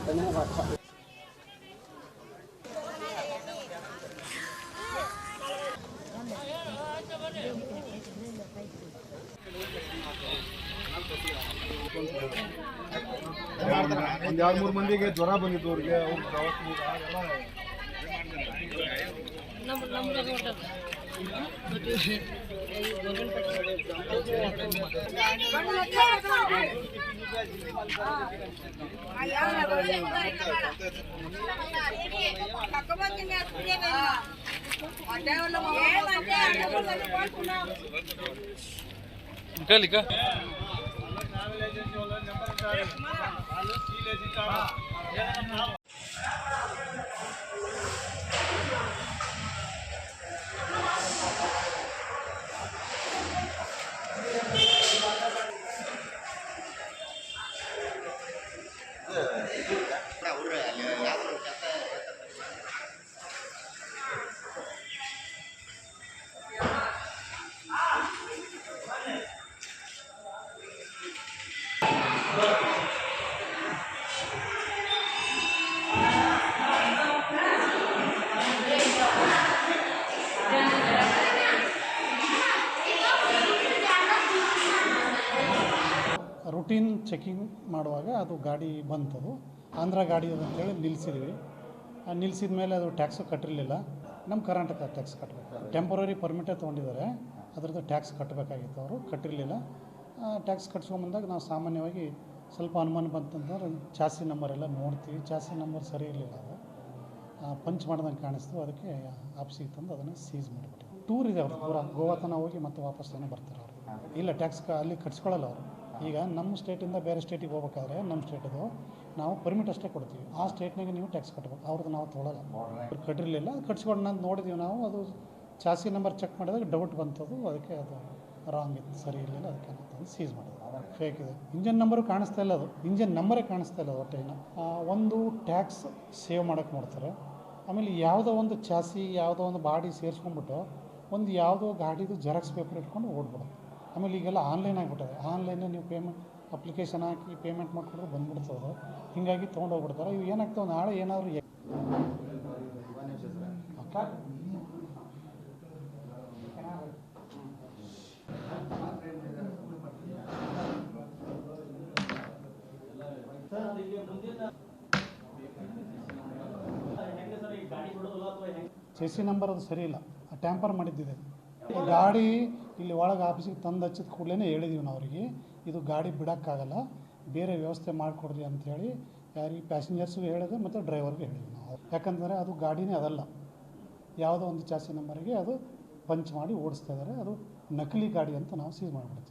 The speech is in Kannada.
ಒಂದು 2-3 ಮಂದಿಗೆ ಜ್ವರ ಬಂದಿದ್ದು ಅವ್ರಿಗೆ लिखा ರೂಟೀನ್ ಚೆಕಿಂಗ್ ಮಾಡುವಾಗ ಅದು ಗಾಡಿ ಬಂತದು ಆಂಧ್ರ ಗಾಡಿ ಅಂತೇಳಿ ನಿಲ್ಲಿಸಿದ್ವಿ. ನಿಲ್ಲಿಸಿದ ಮೇಲೆ ಅದು ಟ್ಯಾಕ್ಸು ಕಟ್ಟಿರಲಿಲ್ಲ. ನಮ್ಮ ಕರ್ನಾಟಕ ಟ್ಯಾಕ್ಸ್ ಕಟ್ಟಬೇಕು. ಟೆಂಪರರಿ ಪರ್ಮಿಟೇ ತೊಗೊಂಡಿದ್ದಾರೆ, ಅದರದ್ದು ಟ್ಯಾಕ್ಸ್ ಕಟ್ಟಬೇಕಾಗಿತ್ತು. ಅವರು ಕಟ್ಟಿರಲಿಲ್ಲ. ಟ್ಯಾಕ್ಸ್ ಕಟ್ಸ್ಕೊಂಬಂದಾಗ ನಾವು ಸಾಮಾನ್ಯವಾಗಿ ಸ್ವಲ್ಪ ಅನುಮಾನ ಬಂತಂದ್ರೆ ಚಾಸಿ ನಂಬರ್ ಎಲ್ಲ ನೋಡ್ತೀವಿ. ಚಾಸಿ ನಂಬರ್ ಸರಿ ಇರಲಿಲ್ಲ, ಅದು ಪಂಚ್ ಮಾಡ್ದಂಗೆ ಕಾಣಿಸ್ತು. ಅದಕ್ಕೆ ಆಫೀಸಿಗೆ ತಂದು ಅದನ್ನು ಸೀಸ್ ಮಾಡಿಬಿಟ್ಟು ಟೂರ್ ಇದೆ ಅವ್ರು ಪೂರ ಗೋವಾ ತನಕ ಹೋಗಿ ಮತ್ತೆ ವಾಪಸ್ ತಾನೇ ಬರ್ತಾರೆ ಅವರು. ಇಲ್ಲ, ಟ್ಯಾಕ್ಸ್ ಅಲ್ಲಿ ಕಟ್ಸ್ಕೊಳ್ಳಲ್ಲ ಅವರು. ಈಗ ನಮ್ಮ ಸ್ಟೇಟಿಂದ ಬೇರೆ ಸ್ಟೇಟಿಗೆ ಹೋಗ್ಬೇಕಾದ್ರೆ ನಮ್ಮ ಸ್ಟೇಟದು ನಾವು ಪರ್ಮಿಟ್ ಅಷ್ಟೇ ಕೊಡ್ತೀವಿ. ಆ ಸ್ಟೇಟ್ನಾಗೆ ನೀವು ಟ್ಯಾಕ್ಸ್ ಕಟ್ಟಬೇಕು, ಅವ್ರದ್ದು ನಾವು ತೊಗೊಳ್ಳಲ್ಲ. ಅವ್ರು ಕಟ್ಟಿರಲಿಲ್ಲ, ಕಟ್ಸ್ಕೊಂಡು ನಾನು ನೋಡಿದ್ದೀವಿ ನಾವು. ಅದು ಚಾಸಿ ನಂಬರ್ ಚೆಕ್ ಮಾಡಿದಾಗ ಡೌಟ್ ಬಂತದು. ಅದಕ್ಕೆ ಅದು ರಾಂಗ್ ಇತ್ತು, ಸರಿ ಇರಲಿಲ್ಲ. ಅದಕ್ಕೆ ನಾವು ಸೀಸ್ ಮಾಡೋದು. ಫೇಕ್ ಇದೆ. ಇಂಜನ್ ನಂಬರು ಕಾಣಿಸ್ತಾ ಇಲ್ಲ, ಅದು ಇಂಜನ್ ನಂಬರೇ ಕಾಣಿಸ್ತಾ ಇಲ್ಲ ಒಟ್ಟೇನು. ಒಂದು ಟ್ಯಾಕ್ಸ್ ಸೇವ್ ಮಾಡೋಕ್ಕೆ ನೋಡ್ತಾರೆ. ಆಮೇಲೆ ಯಾವುದೋ ಒಂದು ಚಾಸಿ ಯಾವುದೋ ಒಂದು ಬಾಡಿ ಸೇರಿಸ್ಕೊಂಡ್ಬಿಟ್ಟು ಒಂದು ಯಾವುದೋ ಗಾಡಿದು ಜೆರಾಕ್ಸ್ ಪೇಪರ್ ಇಟ್ಕೊಂಡು ಓಡ್ಬಿಡೋದು. ಆಮೇಲೆ ಈಗೆಲ್ಲ ಆನ್ಲೈನ್ ಆಗಿಬಿಟ್ಟಿದೆ. ಆನ್ಲೈನೇ ನೀವು ಅಪ್ಲಿಕೇಶನ್ ಹಾಕಿ ಪೇಮೆಂಟ್ ಮಾಡಿಕೊಂಡ್ರೆ ಬಂದುಬಿಡ್ತದೆ. ಹೀಗಾಗಿ ತೊಗೊಂಡೋಗ್ಬಿಡ್ತಾರೆ. ಇವು ಏನಾಗ್ತವೆ, ನಾಳೆ ಏನಾದರೂ ಚೆಸಿ ನಂಬರ್ ಅದು ಸರಿ ಇಲ್ಲ, ಟ್ಯಾಂಪರ್ ಮಾಡಿದ್ದಿದೆ. ಗಾಡಿ ಇಲ್ಲಿ ಒಳಗೆ ಆಫೀಸಿಗೆ ತಂದು ಹಚ್ಚಿದ ಕೂಡಲೇ ಹೇಳಿದ್ದೀವಿ ನಾವು ಅವರಿಗೆ, ಇದು ಗಾಡಿ ಬಿಡೋಕ್ಕಾಗಲ್ಲ, ಬೇರೆ ವ್ಯವಸ್ಥೆ ಮಾಡಿಕೊಡ್ರಿ ಅಂಥೇಳಿ ಯಾರಿಗೆ ಪ್ಯಾಸೆಂಜರ್ಸ್ಗೂ ಹೇಳಿದೆ ಮತ್ತು ಡ್ರೈವರ್ಗೆ ಹೇಳಿದ್ವಿ ನಾವು. ಯಾಕಂದರೆ ಅದು ಗಾಡಿನೇ ಅದಲ್ಲ, ಯಾವುದೋ ಒಂದು ಚಾಸಿ ನಂಬರಿಗೆ ಅದು ಪಂಚ್ ಮಾಡಿ ಓಡಿಸ್ತಾ ಇದ್ದಾರೆ. ಅದು ನಕಲಿ ಗಾಡಿ ಅಂತ ನಾವು ಸೀಸ್ ಮಾಡಿಬಿಡ್ತೀವಿ.